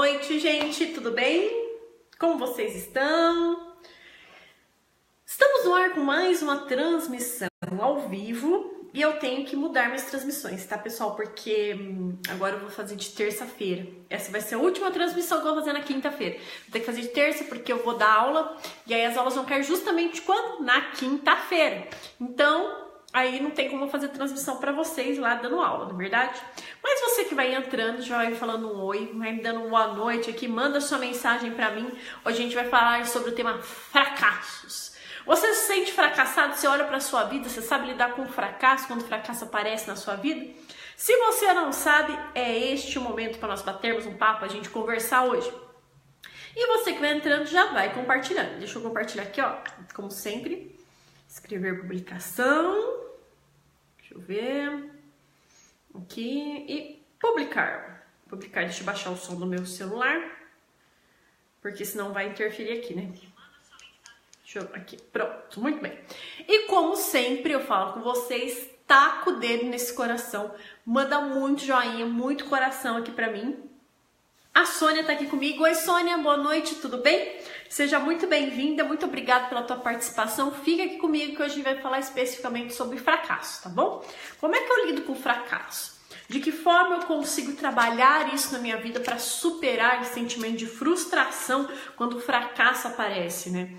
noite, gente, tudo bem? Como vocês estão? Estamos no ar com mais uma transmissão ao vivo e eu tenho que mudar minhas transmissões, tá, pessoal? Porque agora eu vou fazer de terça-feira. Essa vai ser a última transmissão que eu vou fazer na quinta-feira. Vou ter que fazer de terça porque eu vou dar aula e aí as aulas vão cair justamente quando? Na quinta-feira. Então, aí não tem como fazer transmissão para vocês lá dando aula, não é verdade? Mas você que vai entrando, já vai me falando um oi, vai me dando uma boa noite aqui, manda sua mensagem para mim. Hoje a gente vai falar sobre o tema fracassos. Você se sente fracassado? Você olha para a sua vida, você sabe lidar com o fracasso quando o fracasso aparece na sua vida? Se você não sabe, é este o momento para nós batermos um papo, a gente conversar hoje. E você que vai entrando já vai compartilhando. Deixa eu compartilhar aqui, ó, como sempre. Escrever publicação. Deixa eu ver. Aqui. E publicar. Publicar, deixa eu baixar o som do meu celular. Porque senão vai interferir aqui, né? Deixa eu aqui. Pronto, muito bem. E como sempre eu falo com vocês, taca o dedo nesse coração. Manda muito joinha, muito coração aqui pra mim. A Sônia tá aqui comigo. Oi, Sônia, boa noite, tudo bem? Seja muito bem-vinda, muito obrigada pela tua participação. Fica aqui comigo que hoje a gente vai falar especificamente sobre fracasso, tá bom? Como é que eu lido com o fracasso? De que forma eu consigo trabalhar isso na minha vida para superar esse sentimento de frustração quando o fracasso aparece, né?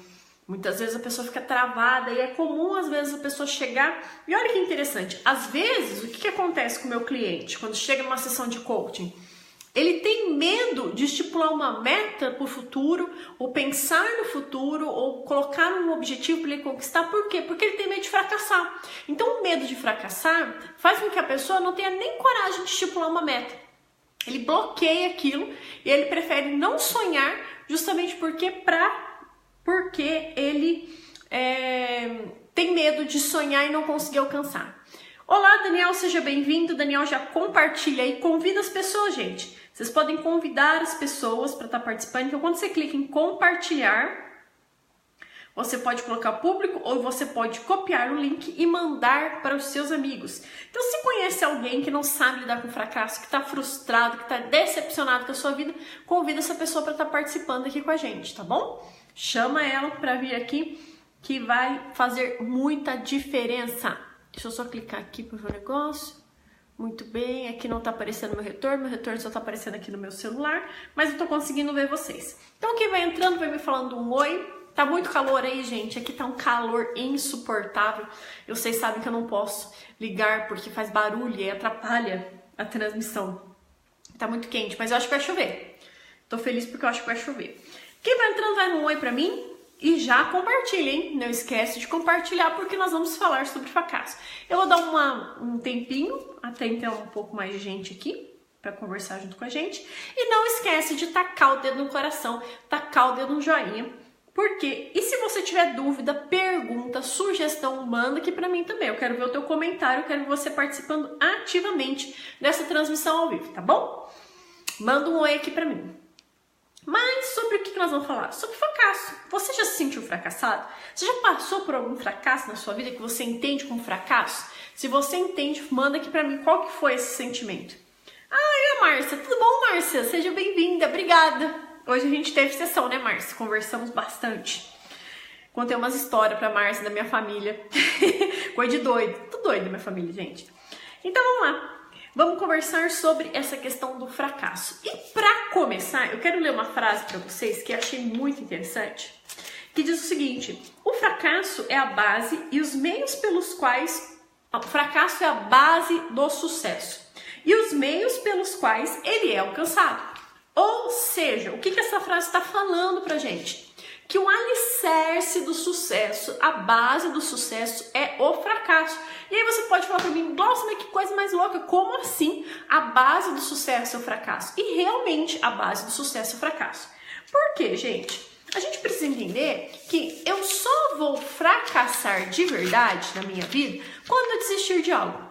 Muitas vezes a pessoa fica travada e é comum às vezes a pessoa chegar... E olha que interessante, às vezes o que acontece com o meu cliente quando chega numa sessão de coaching? Ele tem medo de estipular uma meta para o futuro, ou pensar no futuro, ou colocar um objetivo para ele conquistar. Por quê? Porque ele tem medo de fracassar. Então o medo de fracassar faz com que a pessoa não tenha nem coragem de estipular uma meta. Ele bloqueia aquilo e ele prefere não sonhar justamente porque ele tem medo de sonhar e não conseguir alcançar. Olá, Daniel, seja bem-vindo. Daniel já compartilha aí, convida as pessoas, gente. Vocês podem convidar as pessoas para estar participando. Então, quando você clica em compartilhar, você pode colocar público ou você pode copiar o link e mandar para os seus amigos. Então, se conhece alguém que não sabe lidar com fracasso, que está frustrado, que está decepcionado com a sua vida, convida essa pessoa para estar participando aqui com a gente, tá bom? Chama ela para vir aqui, que vai fazer muita diferença. Deixa eu só clicar aqui para ver o negócio. Muito bem, aqui não tá aparecendo meu retorno só tá aparecendo aqui no meu celular, mas eu tô conseguindo ver vocês. Então quem vai entrando vai me falando um oi. Tá muito calor aí, gente, aqui tá um calor insuportável. Vocês sabem que eu não posso ligar porque faz barulho e atrapalha a transmissão. Tá muito quente, mas eu acho que vai chover. Tô feliz porque eu acho que vai chover. Quem vai entrando vai um oi pra mim. E já compartilha, hein? Não esquece de compartilhar porque nós vamos falar sobre fracasso. Eu vou dar um tempinho, até então um pouco mais de gente aqui para conversar junto com a gente. E não esquece de tacar o dedo no coração, tacar o dedo no joinha. Porque, e se você tiver dúvida, pergunta, sugestão, manda aqui para mim também. Eu quero ver o teu comentário, eu quero ver você participando ativamente dessa transmissão ao vivo, tá bom? Manda um oi aqui para mim. Mas sobre o que nós vamos falar? Sobre fracasso. Você já se sentiu fracassado? Você já passou por algum fracasso na sua vida que você entende como fracasso? Se você entende, manda aqui pra mim qual que foi esse sentimento. Ah, e a Márcia? Tudo bom, Márcia? Seja bem-vinda, obrigada. Hoje a gente teve sessão, né, Márcia? Conversamos bastante. Contei umas histórias pra Márcia da minha família. Coisa de doido. Tudo doido da minha família, gente. Então vamos lá. Vamos conversar sobre essa questão do fracasso. E para começar, eu quero ler uma frase para vocês que eu achei muito interessante, que diz o seguinte: o fracasso é a base e os meios pelos quais... O fracasso é a base do sucesso e os meios pelos quais ele é alcançado. Ou seja, o que essa frase está falando pra gente? Que o alicerce do sucesso, a base do sucesso é o fracasso. E aí você pode falar pra mim, nossa, mas que coisa mais louca, como assim a base do sucesso é o fracasso? E realmente a base do sucesso é o fracasso. Por quê, gente? A gente precisa entender que eu só vou fracassar de verdade na minha vida quando eu desistir de algo.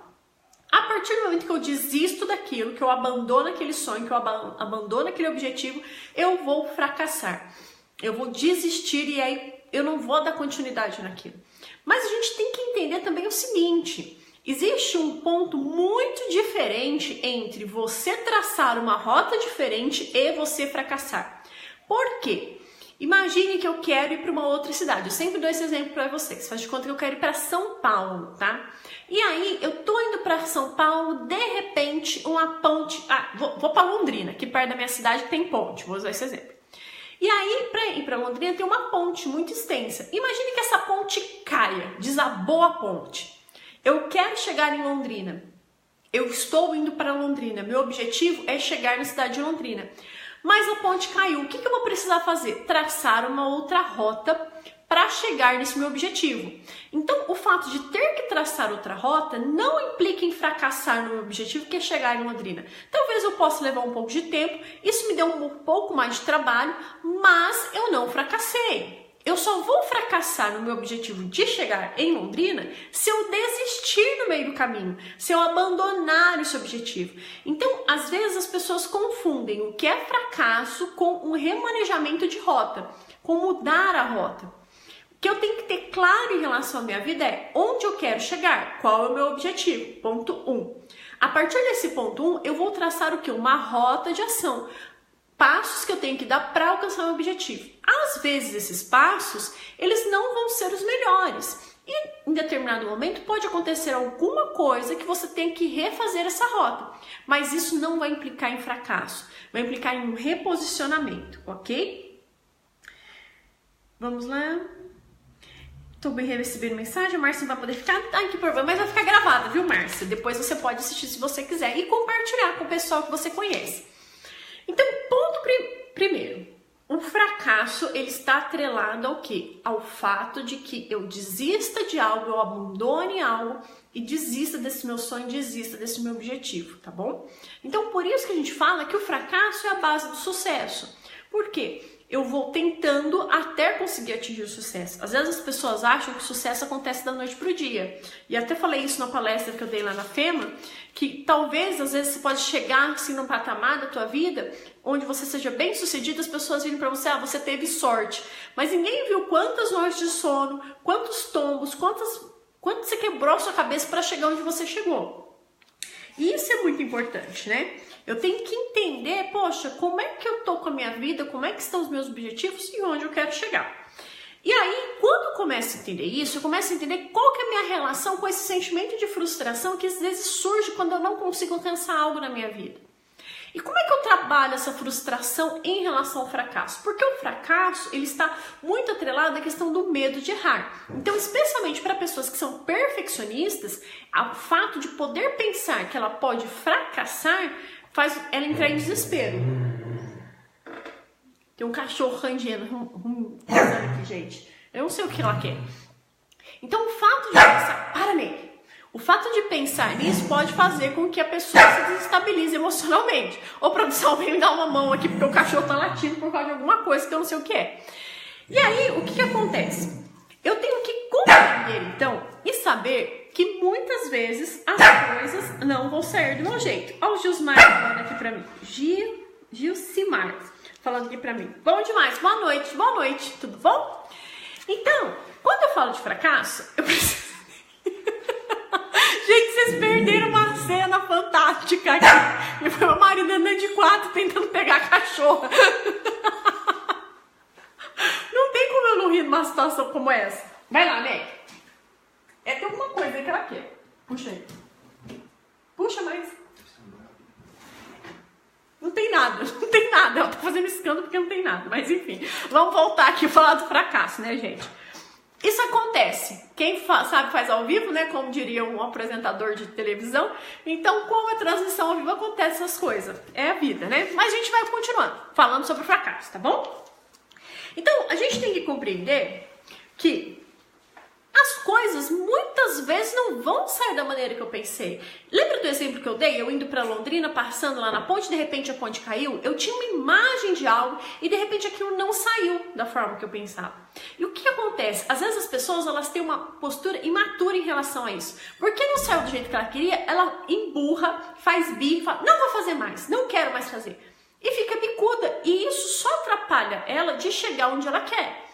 A partir do momento que eu desisto daquilo, que eu abandono aquele sonho, que eu abandono aquele objetivo, eu vou fracassar. Eu vou desistir e aí eu não vou dar continuidade naquilo. Mas a gente tem que entender também o seguinte: existe um ponto muito diferente entre você traçar uma rota diferente e você fracassar. Por quê? Imagine que eu quero ir para uma outra cidade. Eu sempre dou esse exemplo para vocês. Faz de conta que eu quero ir para São Paulo, tá? E aí, eu tô indo para São Paulo, de repente, uma ponte... vou para Londrina, que perto da minha cidade tem ponte. Vou usar esse exemplo. E aí, para ir para Londrina, tem uma ponte muito extensa. Imagine que essa ponte caia, desabou a ponte. Eu quero chegar em Londrina. Eu estou indo para Londrina. Meu objetivo é chegar na cidade de Londrina. Mas a ponte caiu. O que eu vou precisar fazer? Traçar uma outra rota para chegar nesse meu objetivo. Então, o fato de ter que traçar outra rota não implica em fracassar no meu objetivo, que é chegar em Londrina. Talvez eu possa levar um pouco de tempo, isso me deu um pouco mais de trabalho, mas eu não fracassei. Eu só vou fracassar no meu objetivo de chegar em Londrina se eu desistir no meio do caminho, se eu abandonar esse objetivo. Então, às vezes as pessoas confundem o que é fracasso com um remanejamento de rota, com mudar a rota. O que eu tenho que ter claro em relação à minha vida é onde eu quero chegar, qual é o meu objetivo, ponto 1. A partir desse ponto 1, eu vou traçar o quê? Uma rota de ação. Passos que eu tenho que dar para alcançar o meu objetivo. Às vezes esses passos, eles não vão ser os melhores. E em determinado momento pode acontecer alguma coisa que você tem que refazer essa rota. Mas isso não vai implicar em fracasso. Vai implicar em um reposicionamento, ok? Vamos lá. Estou bem recebendo mensagem. A Márcia vai poder ficar... Ai, que problema. Mas vai ficar gravada, viu, Márcia? Depois você pode assistir se você quiser. E compartilhar com o pessoal que você conhece. Então, ponto primeiro, o fracasso ele está atrelado ao quê? Ao fato de que eu desista de algo, eu abandone algo e desista desse meu sonho, desista desse meu objetivo, tá bom? Então, por isso que a gente fala que o fracasso é a base do sucesso. Por quê? Eu vou tentando até conseguir atingir o sucesso. Às vezes as pessoas acham que o sucesso acontece da noite pro dia. E até falei isso na palestra que eu dei lá na FEMA, que talvez, às vezes, você pode chegar assim num patamar da tua vida, onde você seja bem sucedido, as pessoas virem pra você, você teve sorte. Mas ninguém viu quantas noites de sono, quantos tombos, quanto você quebrou a sua cabeça para chegar onde você chegou. E isso é muito importante, né? Eu tenho que entender, poxa, como é que eu tô com a minha vida, como é que estão os meus objetivos e onde eu quero chegar. E aí, quando eu começo a entender isso, eu começo a entender qual que é a minha relação com esse sentimento de frustração que às vezes surge quando eu não consigo alcançar algo na minha vida. E como é que eu trabalho essa frustração em relação ao fracasso? Porque o fracasso, ele está muito atrelado à questão do medo de errar. Então, especialmente para pessoas que são perfeccionistas, o fato de poder pensar que ela pode fracassar faz ela entrar em desespero. Tem um cachorro rangendo aqui, gente. Eu não sei o que ela quer. Então, o fato de pensar... Para, Ney. O fato de pensar nisso pode fazer com que a pessoa se desestabilize emocionalmente. Ô, produção, vem me dar uma mão aqui, porque o cachorro tá latindo por causa de alguma coisa que eu não sei o que é. E aí, o que acontece? Eu tenho que compreender, então, e saber que muitas vezes as coisas não vão sair do meu jeito. Olha o Gilmar falando aqui pra mim. Gilcimar falando aqui pra mim. Bom demais, boa noite, tudo bom? Então, quando eu falo de fracasso, eu preciso... Gente, vocês perderam uma cena fantástica aqui. E foi meu marido andando de 4 tentando pegar a cachorra. Não tem como eu não rir numa situação como essa. Vai lá, Meg. Tem alguma coisa aí que ela quer. Puxa aí. Puxa mais. Não tem nada. Ela tá fazendo escândalo porque não tem nada. Mas enfim, vamos voltar aqui e falar do fracasso, né, gente? Isso acontece. Quem sabe faz ao vivo, né? Como diria um apresentador de televisão. Então, como a transmissão ao vivo, acontece essas coisas. É a vida, né? Mas a gente vai continuando falando sobre o fracasso, tá bom? Então, a gente tem que compreender que as coisas muitas vezes não vão sair da maneira que eu pensei. Lembra do exemplo que eu dei? Eu indo para Londrina, passando lá na ponte, de repente a ponte caiu. Eu tinha uma imagem de algo e de repente aquilo não saiu da forma que eu pensava. E o que acontece? Às vezes as pessoas elas têm uma postura imatura em relação a isso. Porque não saiu do jeito que ela queria, ela emburra, faz birra, fala, não vou fazer mais, não quero mais fazer. E fica bicuda. E isso só atrapalha ela de chegar onde ela quer.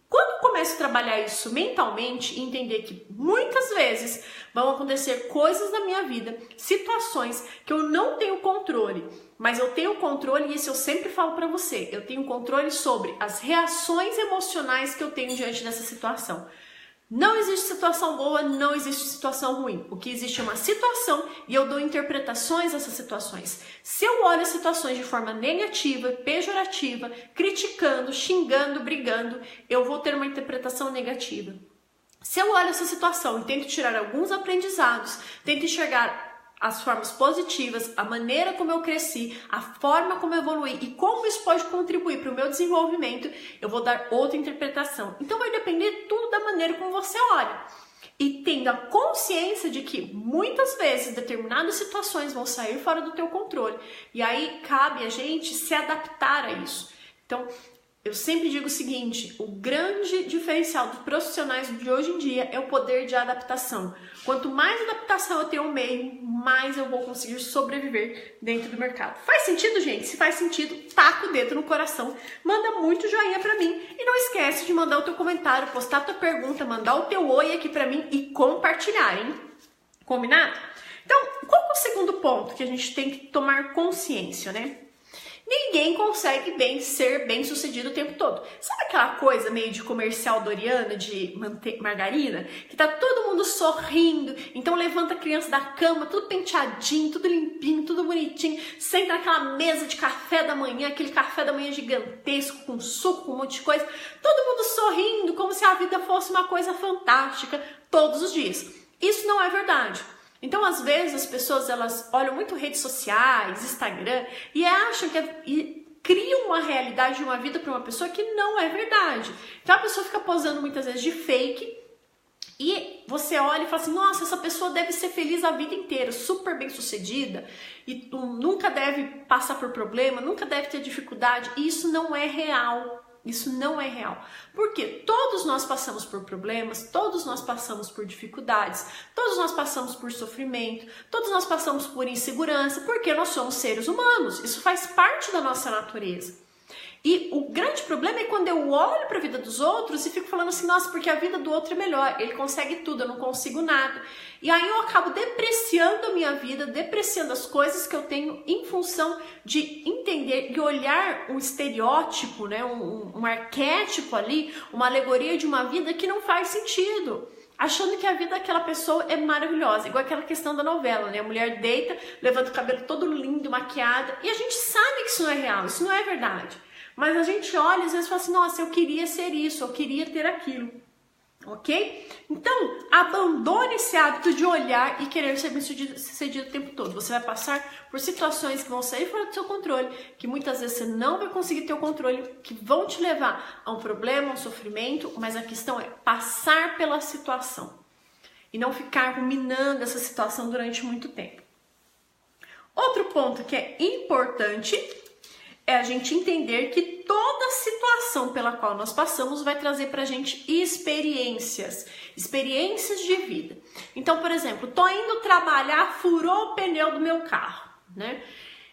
Quando começo a trabalhar isso mentalmente e entender que muitas vezes vão acontecer coisas na minha vida, situações que eu não tenho controle, mas eu tenho controle, e isso eu sempre falo pra você, eu tenho controle sobre as reações emocionais que eu tenho diante dessa situação. Não existe situação boa, não existe situação ruim. O que existe é uma situação e eu dou interpretações a essas situações. Se eu olho as situações de forma negativa, pejorativa, criticando, xingando, brigando, eu vou ter uma interpretação negativa. Se eu olho essa situação e tento tirar alguns aprendizados, tento enxergar as formas positivas, a maneira como eu cresci, a forma como eu evoluí e como isso pode contribuir para o meu desenvolvimento, eu vou dar outra interpretação. Então vai depender tudo da maneira como você olha. E tendo a consciência de que muitas vezes determinadas situações vão sair fora do teu controle. E aí cabe a gente se adaptar a isso. Então, eu sempre digo o seguinte, o grande diferencial dos profissionais de hoje em dia é o poder de adaptação. Quanto mais adaptação eu tenho ao meio, mais eu vou conseguir sobreviver dentro do mercado. Faz sentido, gente? Se faz sentido, taca o dedo no coração, manda muito joinha pra mim e não esquece de mandar o teu comentário, postar a tua pergunta, mandar o teu oi aqui pra mim e compartilhar, hein? Combinado? Então, qual é o segundo ponto que a gente tem que tomar consciência, né? Ninguém consegue ser bem sucedido o tempo todo. Sabe aquela coisa meio de comercial Doriana, de margarina? Que tá todo mundo sorrindo, então levanta a criança da cama, tudo penteadinho, tudo limpinho, tudo bonitinho, senta naquela mesa de café da manhã, aquele café da manhã gigantesco, com suco, com um monte de coisa, todo mundo sorrindo, como se a vida fosse uma coisa fantástica todos os dias. Isso não é verdade. Então, às vezes, as pessoas elas olham muito redes sociais, Instagram, e acham que criam uma realidade de uma vida para uma pessoa que não é verdade. Então, a pessoa fica posando muitas vezes de fake e você olha e fala assim, nossa, essa pessoa deve ser feliz a vida inteira, super bem sucedida, e nunca deve passar por problema, nunca deve ter dificuldade, e isso não é real. Isso não é real. Porque todos nós passamos por problemas, todos nós passamos por dificuldades, todos nós passamos por sofrimento, todos nós passamos por insegurança, porque nós somos seres humanos. Isso faz parte da nossa natureza. E o grande problema é quando eu olho para a vida dos outros e fico falando assim, nossa, porque a vida do outro é melhor, ele consegue tudo, eu não consigo nada. E aí eu acabo depreciando a minha vida, depreciando as coisas que eu tenho em função de entender e olhar um estereótipo, né, um arquétipo ali, uma alegoria de uma vida que não faz sentido. Achando que a vida daquela pessoa é maravilhosa, igual aquela questão da novela, né? A mulher deita, levanta o cabelo todo lindo, maquiada, e a gente sabe que isso não é real, isso não é verdade. Mas a gente olha e às vezes fala assim, nossa, eu queria ser isso, eu queria ter aquilo, ok? Então, abandone esse hábito de olhar e querer ser bem-sucedido o tempo todo. Você vai passar por situações que vão sair fora do seu controle, que muitas vezes você não vai conseguir ter o controle, que vão te levar a um problema, a um sofrimento, mas a questão é passar pela situação e não ficar ruminando essa situação durante muito tempo. Outro ponto que é importante é a gente entender que toda situação pela qual nós passamos vai trazer pra gente experiências de vida. Então, por exemplo, tô indo trabalhar, furou o pneu do meu carro, né?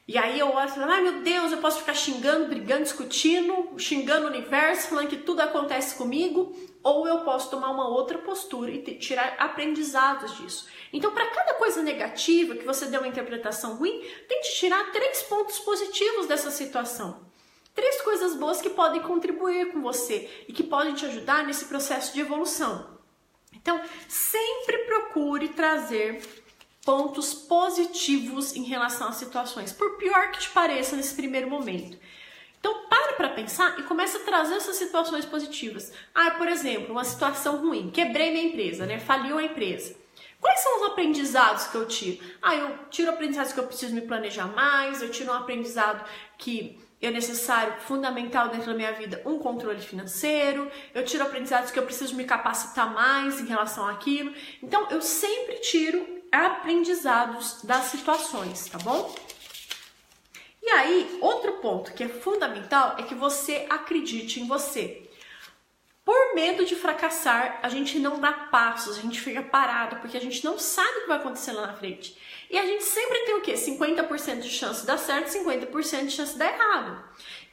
E aí eu olho e falo, ai meu Deus, eu posso ficar xingando, brigando, discutindo, xingando o universo, falando que tudo acontece comigo, ou eu posso tomar uma outra postura e tirar aprendizados disso. Então, para cada coisa negativa que você deu uma interpretação ruim, tente tirar 3 pontos positivos dessa situação. 3 coisas boas que podem contribuir com você e que podem te ajudar nesse processo de evolução. Então, sempre procure trazer pontos positivos em relação às situações, por pior que te pareça nesse primeiro momento. Então, para pensar e comece a trazer essas situações positivas. Por exemplo, uma situação ruim, quebrei minha empresa, né? Faliu a empresa. Quais são os aprendizados que eu tiro? Eu tiro aprendizados que eu preciso me planejar mais, eu tiro um aprendizado que é necessário, fundamental dentro da minha vida, um controle financeiro, eu tiro aprendizados que eu preciso me capacitar mais em relação àquilo. Então, eu sempre tiro aprendizados das situações, tá bom? E aí, outro ponto que é fundamental é que você acredite em você. Por medo de fracassar, a gente não dá passos, a gente fica parado, porque a gente não sabe o que vai acontecer lá na frente. E a gente sempre tem o quê? 50% de chance de dar certo, 50% de chance de dar errado.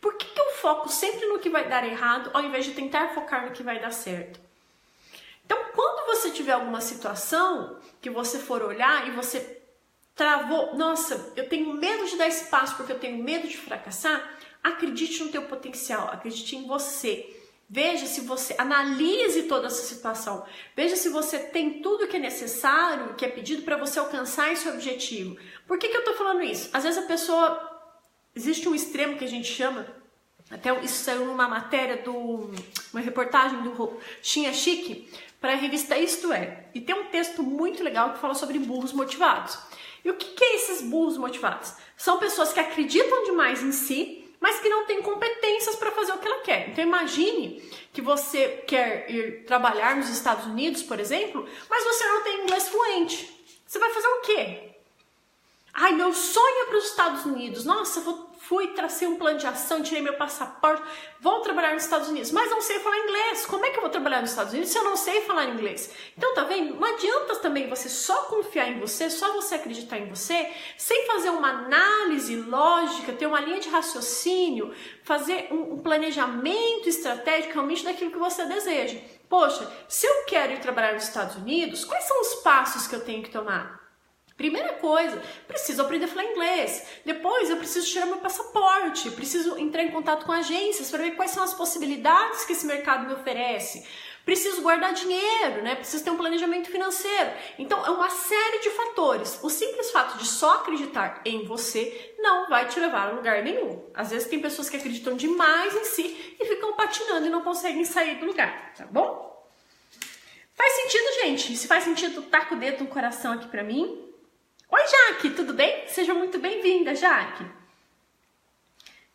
Por que eu foco sempre no que vai dar errado, ao invés de tentar focar no que vai dar certo? Então, quando você tiver alguma situação que você for olhar e você travou, nossa, eu tenho medo de dar espaço porque eu tenho medo de fracassar, acredite no teu potencial, acredite em você. Veja se você, analise toda essa situação, veja se você tem tudo que é necessário, que é pedido para você alcançar esse objetivo. Por que eu tô falando isso? Às vezes a pessoa, existe um extremo que a gente chama, até isso saiu numa matéria, uma reportagem do Chinha Chique, para a revista Isto É, e tem um texto muito legal que fala sobre burros motivados. E o que é esses burros motivados? São pessoas que acreditam demais em si, mas que não tem competências para fazer o que ela quer. Então imagine que você quer ir trabalhar nos Estados Unidos, por exemplo, mas você não tem inglês fluente. Você vai fazer o quê? Ai, meu sonho é para os Estados Unidos. Nossa, tracei um plano de ação, tirei meu passaporte, vou trabalhar nos Estados Unidos, mas não sei falar inglês. Como é que eu vou trabalhar nos Estados Unidos se eu não sei falar inglês? Então, tá vendo? Não adianta também você só confiar em você, só você acreditar em você, sem fazer uma análise lógica, ter uma linha de raciocínio, fazer um planejamento estratégico realmente daquilo que você deseja. Poxa, se eu quero ir trabalhar nos Estados Unidos, quais são os passos que eu tenho que tomar? Primeira coisa, preciso aprender a falar inglês. Depois eu preciso tirar meu passaporte, preciso entrar em contato com agências para ver quais são as possibilidades que esse mercado me oferece. Preciso guardar dinheiro, né? Preciso ter um planejamento financeiro. Então é uma série de fatores. O simples fato de só acreditar em você não vai te levar a lugar nenhum. Às vezes tem pessoas que acreditam demais em si e ficam patinando e não conseguem sair do lugar, tá bom? Faz sentido, gente? Se faz sentido, taca o dedo no coração aqui pra mim. Oi, Jaque, tudo bem? Seja muito bem-vinda, Jaque.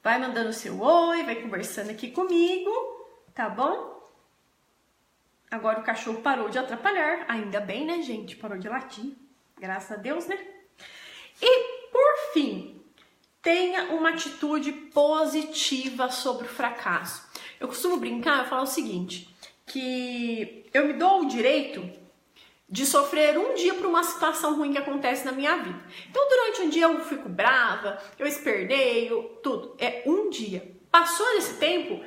Vai mandando o seu oi, vai conversando aqui comigo, tá bom? Agora o cachorro parou de atrapalhar, ainda bem, né, gente? Parou de latir, graças a Deus, né? E, por fim, tenha uma atitude positiva sobre o fracasso. Eu costumo brincar, eu falo o seguinte, que eu me dou o direito de sofrer um dia por uma situação ruim que acontece na minha vida. Então, durante um dia eu fico brava, eu esperneio, tudo. É um dia. Passou esse tempo,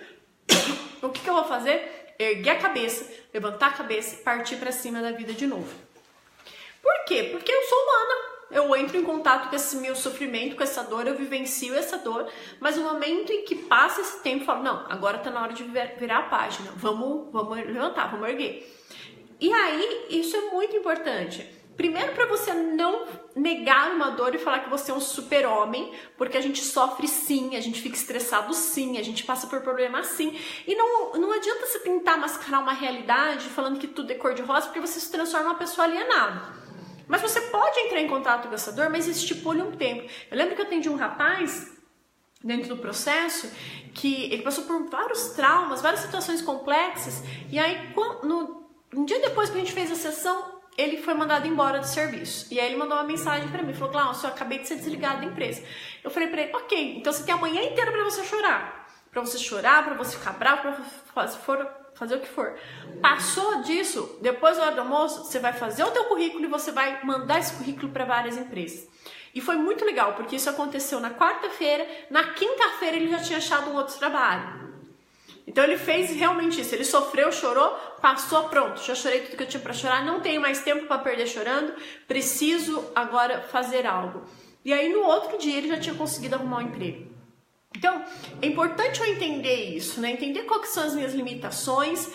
o que eu vou fazer? Erguer a cabeça, levantar a cabeça e partir para cima da vida de novo. Por quê? Porque eu sou humana. Eu entro em contato com esse meu sofrimento, com essa dor, eu vivencio essa dor, mas no momento em que passa esse tempo, eu falo, não, agora tá na hora de virar a página. Vamos levantar, vamos erguer. E aí, isso é muito importante. Primeiro, para você não negar uma dor e falar que você é um super-homem, porque a gente sofre sim, a gente fica estressado sim, a gente passa por problemas sim. E não adianta você tentar mascarar uma realidade falando que tudo é cor-de-rosa, porque você se transforma em uma pessoa alienada. Mas você pode entrar em contato com essa dor, mas estipule um tempo. Eu lembro que eu atendi um rapaz dentro do processo que ele passou por vários traumas, várias situações complexas, e aí um dia depois que a gente fez a sessão, ele foi mandado embora do serviço. E aí ele mandou uma mensagem pra mim, falou, Cláudio, eu acabei de ser desligado da empresa. Eu falei pra ele, ok, então você tem a manhã inteira pra você chorar. Pra você chorar, pra você ficar bravo, pra fazer o que for. Passou disso, depois da hora do almoço, você vai fazer o teu currículo e você vai mandar esse currículo pra várias empresas. E foi muito legal, porque isso aconteceu na quarta-feira, na quinta-feira ele já tinha achado um outro trabalho. Então ele fez realmente isso, ele sofreu, chorou, passou, pronto, já chorei tudo que eu tinha para chorar, não tenho mais tempo para perder chorando, preciso agora fazer algo. E aí no outro dia ele já tinha conseguido arrumar um emprego. Então é importante eu entender isso, né? Entender quais são as minhas limitações,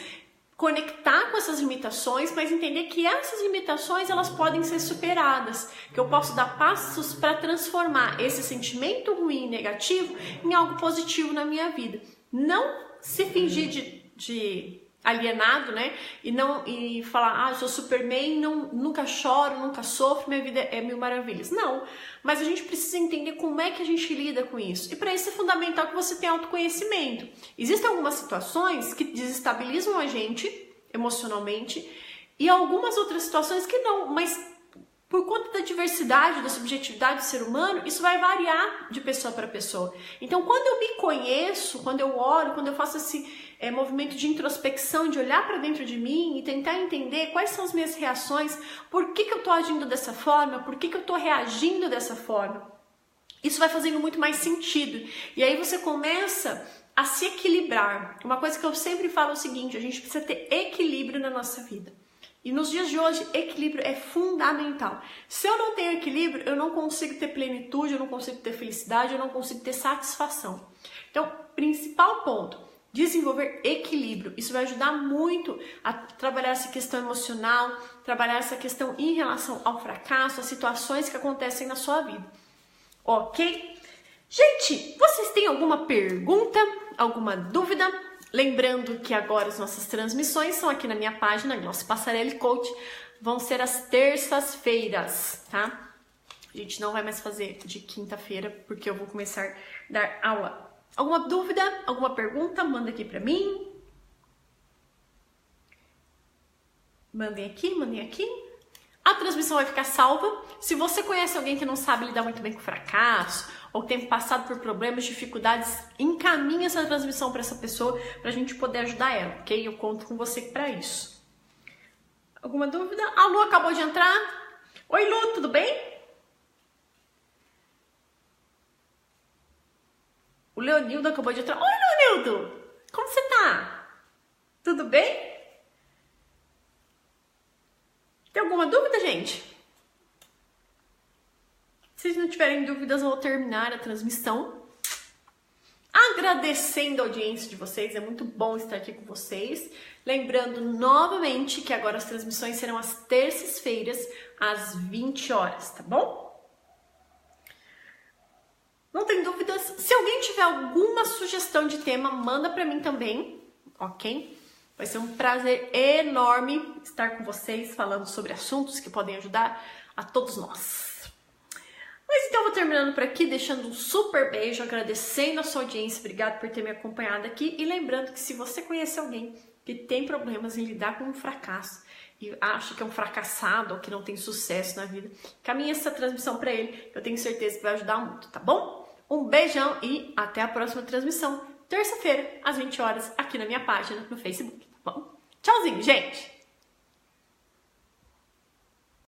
conectar com essas limitações, mas entender que essas limitações elas podem ser superadas, que eu posso dar passos para transformar esse sentimento ruim e negativo em algo positivo na minha vida. Não se fingir de alienado, né? E falar, eu sou Superman, nunca choro, nunca sofro, minha vida é mil maravilhas. Não, mas a gente precisa entender como é que a gente lida com isso. E para isso é fundamental que você tenha autoconhecimento. Existem algumas situações que desestabilizam a gente emocionalmente e algumas outras situações que não, mas por conta da diversidade, da subjetividade do ser humano, isso vai variar de pessoa para pessoa. Então, quando eu me conheço, quando eu oro, quando eu faço esse movimento de introspecção, de olhar para dentro de mim e tentar entender quais são as minhas reações, por que eu estou agindo dessa forma, por que eu estou reagindo dessa forma, isso vai fazendo muito mais sentido. E aí você começa a se equilibrar. Uma coisa que eu sempre falo é o seguinte: a gente precisa ter equilíbrio na nossa vida. E nos dias de hoje, equilíbrio é fundamental. Se eu não tenho equilíbrio, eu não consigo ter plenitude, eu não consigo ter felicidade, eu não consigo ter satisfação. Então, principal ponto, desenvolver equilíbrio. Isso vai ajudar muito a trabalhar essa questão emocional, trabalhar essa questão em relação ao fracasso, às situações que acontecem na sua vida. Ok? Gente, vocês têm alguma pergunta, alguma dúvida? Lembrando que agora as nossas transmissões são aqui na minha página, Glaucia Passarelli Coach, vão ser às terças-feiras, tá? A gente não vai mais fazer de quinta-feira, porque eu vou começar a dar aula. Alguma dúvida, alguma pergunta, manda aqui pra mim. Mandem aqui, mandem aqui. A transmissão vai ficar salva. Se você conhece alguém que não sabe lidar muito bem com fracasso, ou tem passado por problemas, dificuldades, encaminha essa transmissão para essa pessoa para a gente poder ajudar ela, ok? Eu conto com você para isso. Alguma dúvida? A Lu acabou de entrar. Oi, Lu, tudo bem? O Leonildo acabou de entrar. Oi, Leonildo! Como você tá? Tudo bem? Tem alguma dúvida, gente? Se não tiverem dúvidas, eu vou terminar a transmissão. Agradecendo a audiência de vocês, é muito bom estar aqui com vocês. Lembrando novamente que agora as transmissões serão às terças-feiras, às 20 horas, tá bom? Não tem dúvidas? Se alguém tiver alguma sugestão de tema, manda pra mim também, ok? Vai ser um prazer enorme estar com vocês falando sobre assuntos que podem ajudar a todos nós. Mas então eu vou terminando por aqui, deixando um super beijo, agradecendo a sua audiência, obrigado por ter me acompanhado aqui e lembrando que se você conhece alguém que tem problemas em lidar com um fracasso e acha que é um fracassado ou que não tem sucesso na vida, caminhe essa transmissão para ele, eu tenho certeza que vai ajudar muito, tá bom? Um beijão e até a próxima transmissão, terça-feira, às 20 horas, aqui na minha página no Facebook, tá bom? Tchauzinho, gente!